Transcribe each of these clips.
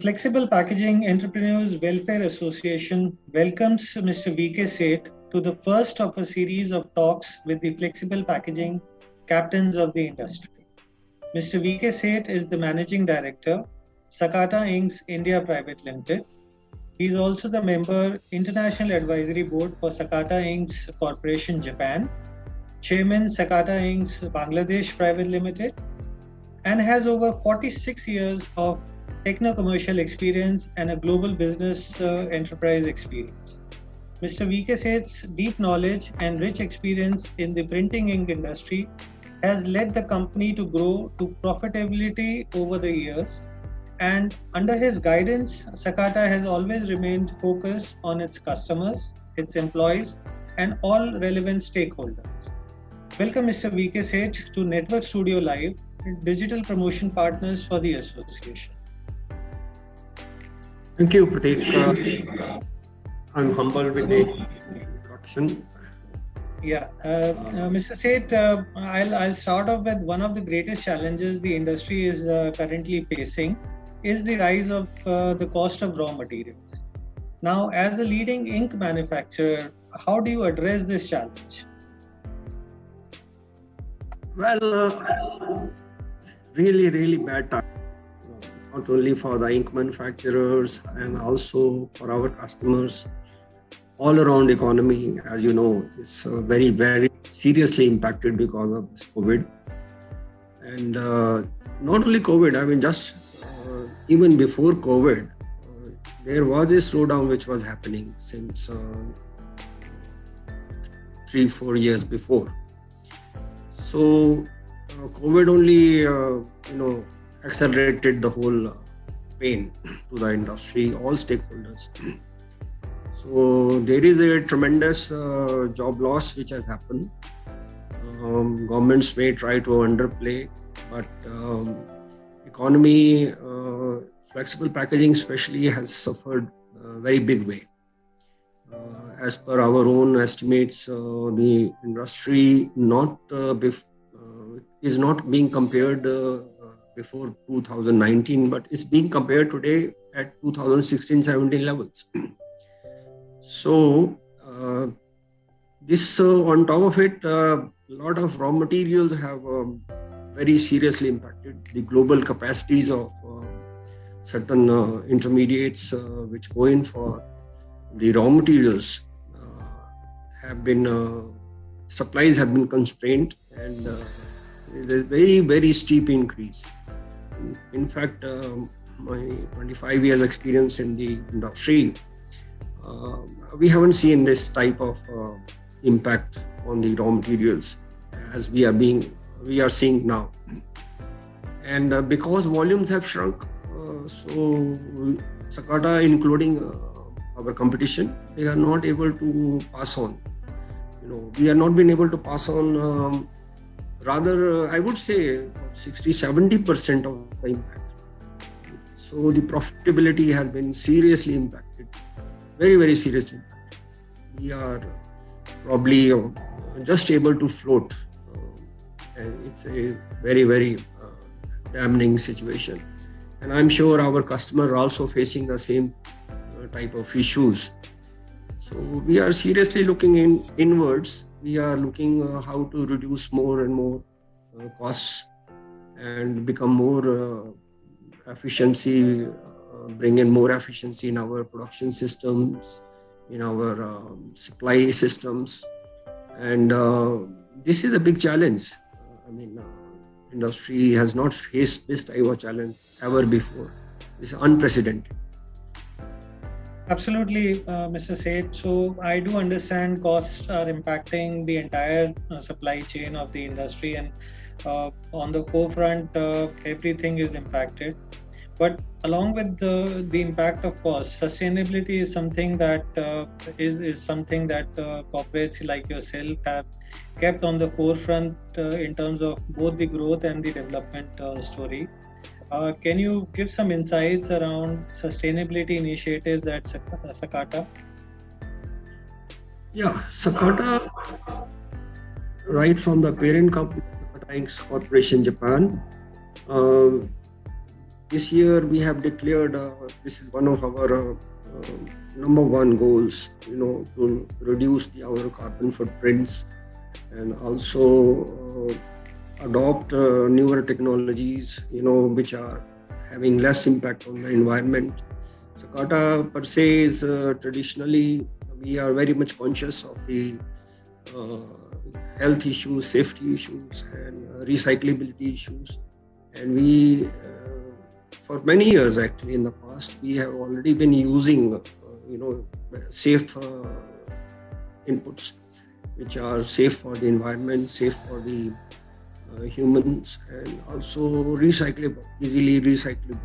Flexible Packaging Entrepreneurs Welfare Association welcomes Mr. VK Seth to the first of a series of talks with the flexible packaging captains of the industry. Mr. VK Seth is the Managing Director, Sakata Inx India Private Limited. He is also the member International Advisory Board for Sakata Inx Corporation Japan, Chairman Sakata Inx Bangladesh Private Limited, and has over 46 years of techno-commercial experience and a global business enterprise experience. Mr. VK Seth's deep knowledge and rich experience in the printing ink industry has led the company to grow to profitability over the years. And under his guidance, Sakata has always remained focused on its customers, its employees, and all relevant stakeholders. Welcome, Mr. VK Seth, to Network Studio Live, digital promotion partners for the association. Thank you, Prateek. I'm humbled with the introduction. Yeah, Mr. Seth, I'll start off with one of the greatest challenges the industry is currently facing is the rise of the cost of raw materials. Now, as a leading ink manufacturer, how do you address this challenge? Well, really bad time. Not only for the ink manufacturers and also for our customers. All around economy, as you know, is very seriously impacted because of this COVID. And not only COVID, I mean, just even before COVID, there was a slowdown which was happening since 3-4 years before. So COVID only, accelerated the whole pain to the industry, all stakeholders. So there is a tremendous job loss which has happened. Governments may try to underplay, but economy, flexible packaging especially, has suffered a very big way. As per our own estimates, the industry is not being compared before 2019, but it's being compared today at 2016-17 levels. So this on top of it, a lot of raw materials have very seriously impacted the global capacities of certain intermediates which go in for the raw materials supplies have been constrained, and there's very steep increase. In fact, my 25 years experience in the industry, we haven't seen this type of impact on the raw materials as we are seeing now. And because volumes have shrunk, so Sakata, including our competition, they are not able to pass on. We have not been able to pass on. Rather, I would say 60-70% of the impact. So the profitability has been seriously impacted, very seriously impacted. We are probably just able to float. And it's a very damning situation. And I'm sure our customers are also facing the same type of issues. So we are seriously looking inwards. We are looking how to reduce more and more costs and become more efficiency, bring in more efficiency in our production systems, in our supply systems. And this is a big challenge. Industry has not faced this type of challenge ever before. It's unprecedented. Absolutely, Mr. Seth. So I do understand costs are impacting the entire supply chain of the industry, and on the forefront, everything is impacted. But along with the impact of cost, sustainability is something that corporates like yourself have kept on the forefront in terms of both the growth and the development story. Can you give some insights around sustainability initiatives at Sakata? Yeah, Sakata, right from the parent company, Sakata Inx Corporation Japan, this year we have declared this is one of our number one goals, to reduce our carbon footprints and also adopt newer technologies, which are having less impact on the environment. Sakata per se is traditionally, we are very much conscious of the health issues, safety issues, and recyclability issues. And we, for many years actually in the past, we have already been using, safe inputs, which are safe for the environment, safe for the humans, and also recyclable, easily recyclable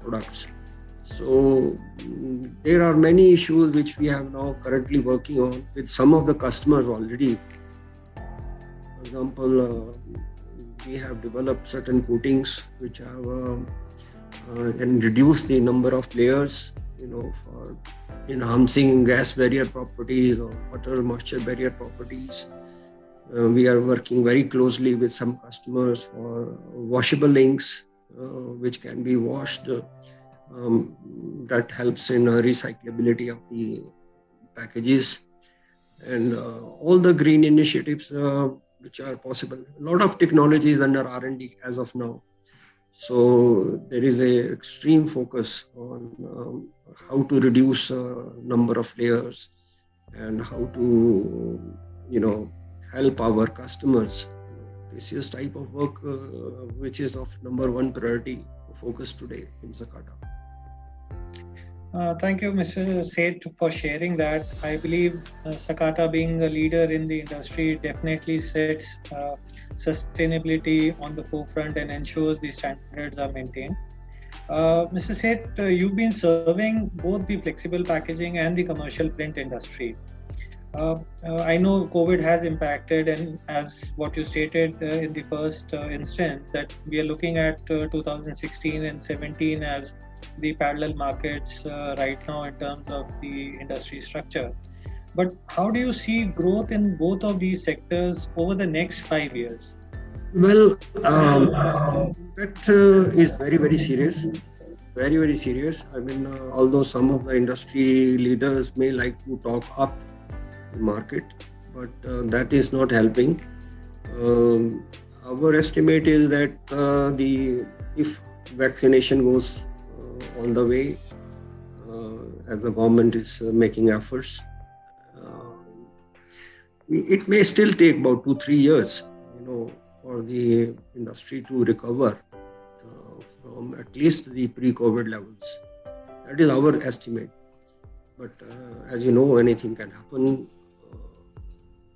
products. So there are many issues which we have now currently working on with some of the customers already. For example, we have developed certain coatings which have can reduce the number of layers, for enhancing gas barrier properties or water moisture barrier properties. We are working very closely with some customers for washable inks, which can be washed. That helps in recyclability of the packages, and all the green initiatives which are possible. A lot of technology is under R&D as of now. So there is a extreme focus on how to reduce number of layers and how to, help our customers. This is type of work which is of number one priority focus today in Sakata. Thank you, Mr. Seth, for sharing that. I believe Sakata, being a leader in the industry, definitely sets sustainability on the forefront and ensures the standards are maintained. Mr. Seth, you've been serving both the flexible packaging and the commercial print industry. I know COVID has impacted, and as what you stated in the first instance, that we are looking at 2016 and 17 as the parallel markets right now in terms of the industry structure. But how do you see growth in both of these sectors over the next 5 years? Well, impact is very, very serious. Very, very serious. I mean, although some of the industry leaders may like to talk up the market, but that is not helping. Our estimate is that if vaccination goes on the way, as the government is making efforts, it may still take about 2-3 years, for the industry to recover from at least the pre-COVID levels. That is our estimate. But as you know, anything can happen.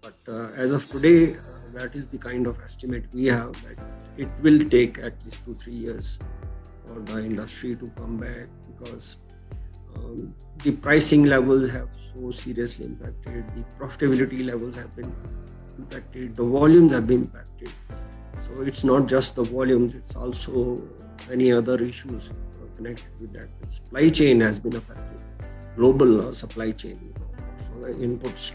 But as of today, that is the kind of estimate we have, that it will take at least 2-3 years for the industry to come back, because the pricing levels have so seriously impacted, the profitability levels have been impacted, the volumes have been impacted. So it's not just the volumes, it's also many other issues connected with that. The supply chain has been affected, global supply chain of inputs.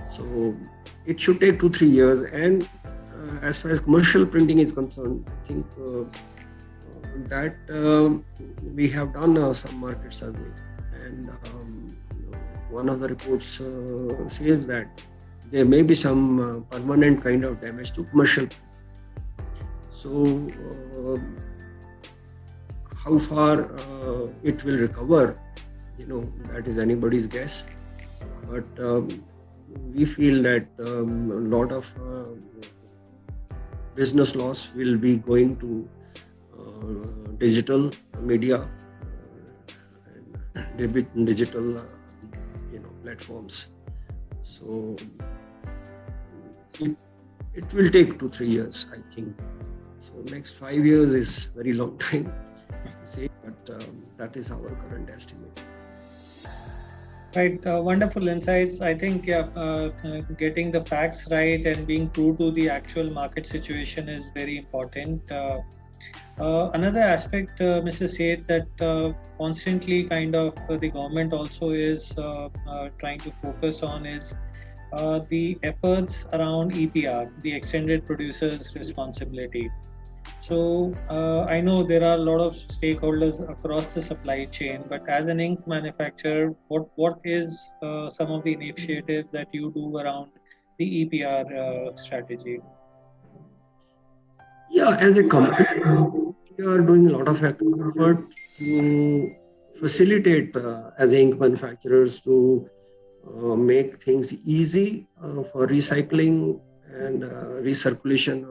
So it should take 2-3 years. And as far as commercial printing is concerned, I think that we have done some market survey, and one of the reports says that there may be some permanent kind of damage to commercial. So how far it will recover, that is anybody's guess. But we feel that a lot of business loss will be going to digital media and digital platforms. So it will take 2-3 years, I think. So next 5 years is very long time to say, but that is our current estimate. Right, wonderful insights. I think getting the facts right and being true to the actual market situation is very important. Another aspect, Mr. Seth, that constantly kind of the government also is trying to focus on is the efforts around EPR, the Extended Producer's Responsibility. So I know there are a lot of stakeholders across the supply chain, but as an ink manufacturer, what is some of the initiatives that you do around the EPR strategy? Yeah, as a company, we are doing a lot of effort to facilitate as ink manufacturers to make things easy for recycling and circulation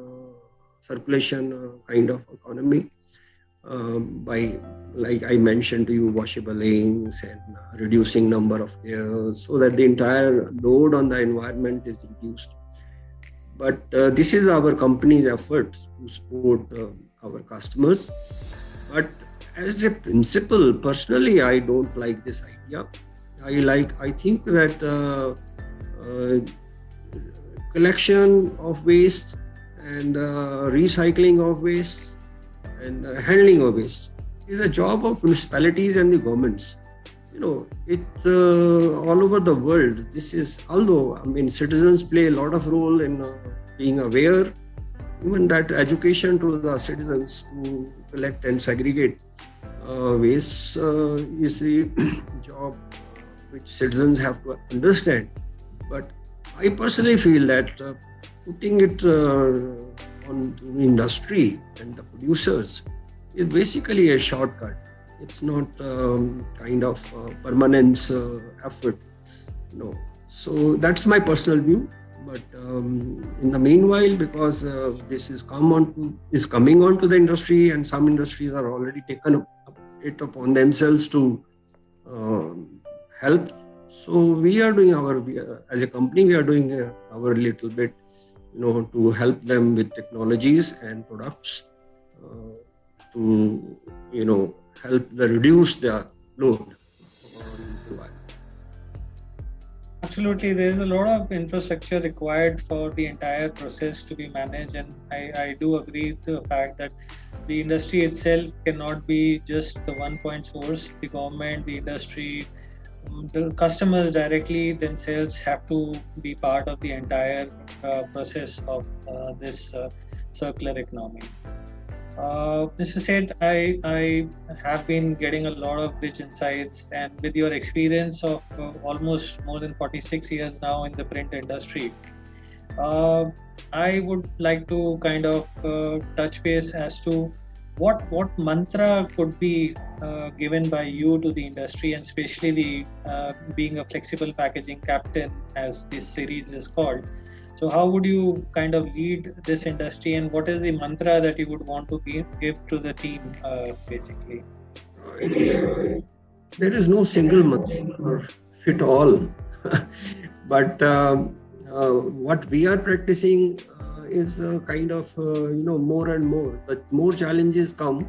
kind of economy by, like I mentioned to you, washable inks and reducing number of layers so that the entire load on the environment is reduced. But this is our company's effort to support our customers. But as a principle, personally, I don't like this idea. I think that collection of waste and recycling of waste and handling of waste is a job of municipalities and the governments. It's all over the world. This is, although citizens play a lot of role in being aware, even that education to the citizens to collect and segregate waste is the job which citizens have to understand. But I personally feel that putting it on the industry and the producers is basically a shortcut. It's not kind of permanence effort, So that's my personal view. But in the meanwhile, because this is coming onto the industry, and some industries are already taken it upon themselves to help. So we are doing as a company, we are doing our little bit, to help them with technologies and products to, help reduce the load on the environment. Absolutely, there is a lot of infrastructure required for the entire process to be managed, and I do agree to the fact that the industry itself cannot be just the one point source. The government, the industry, the customers directly themselves have to be part of the entire process of this circular economy. Mr. Seth, I have been getting a lot of rich insights, and with your experience of almost more than 46 years now in the print industry, I would like to kind of touch base as to what mantra could be given by you to the industry, and especially being a flexible packaging captain, as this series is called. So how would you kind of lead this industry, and what is the mantra that you would want to give to the team, basically? There is no single mantra or fit all. But what we are practicing is kind of, more and more. But more challenges come,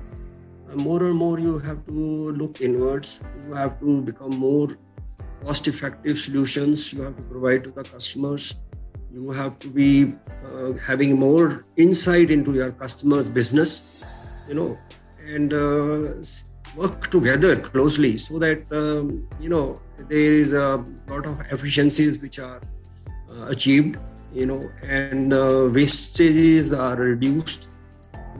more and more you have to look inwards. You have to become more cost-effective solutions you have to provide to the customers. You have to be having more insight into your customers' business, and work together closely so that, there is a lot of efficiencies which are achieved, and wastages are reduced.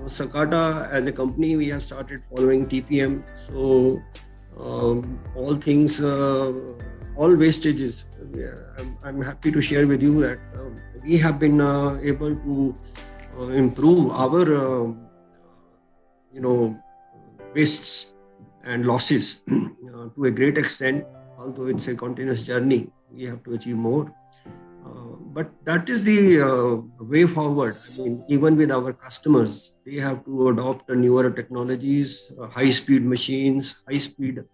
Sakata, as a company, we have started following TPM. So all things, all wastages, I'm happy to share with you that we have been able to improve our, wastes and losses to a great extent. Although it's a continuous journey, we have to achieve more. But that is the way forward. Even with our customers, they have to adopt newer technologies, high-speed machines, high-speed,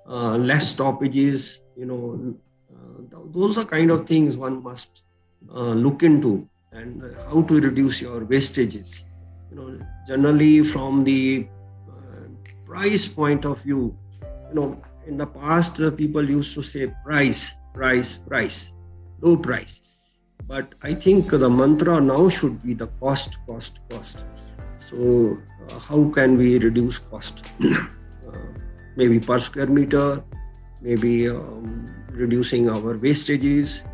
less stoppages. Those are kind of things one must look into, and how to reduce your wastages. Generally from the price point of view, in the past people used to say price, low price. But I think the mantra now should be the cost. So how can we reduce cost? Maybe per square meter, maybe reducing our wastages,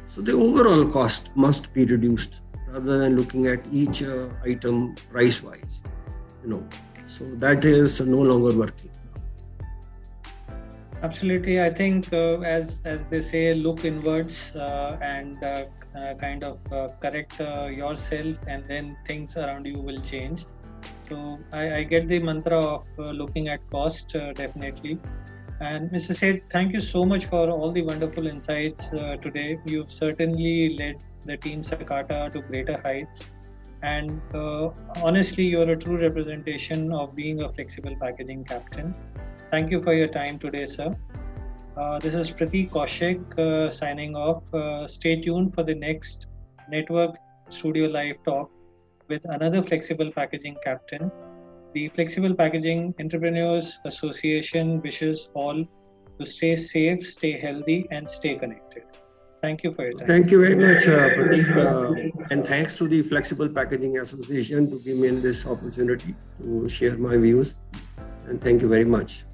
So the overall cost must be reduced rather than looking at each item price wise, so that is no longer working. Absolutely. I think as they say, look inwards and kind of correct yourself, and then things around you will change. So I get the mantra of looking at cost definitely. And Mr. Seth, thank you so much for all the wonderful insights today. You've certainly led the team Sakata to greater heights. And honestly, you're a true representation of being a flexible packaging captain. Thank you for your time today, sir. This is Prateek Kaushik signing off. Stay tuned for the next Network Studio Live talk with another flexible packaging captain. The Flexible Packaging Entrepreneurs Association wishes all to stay safe, stay healthy, and stay connected. Thank you for your time. Thank you very much, Prateek. And thanks to the Flexible Packaging Association to give me this opportunity to share my views. And thank you very much.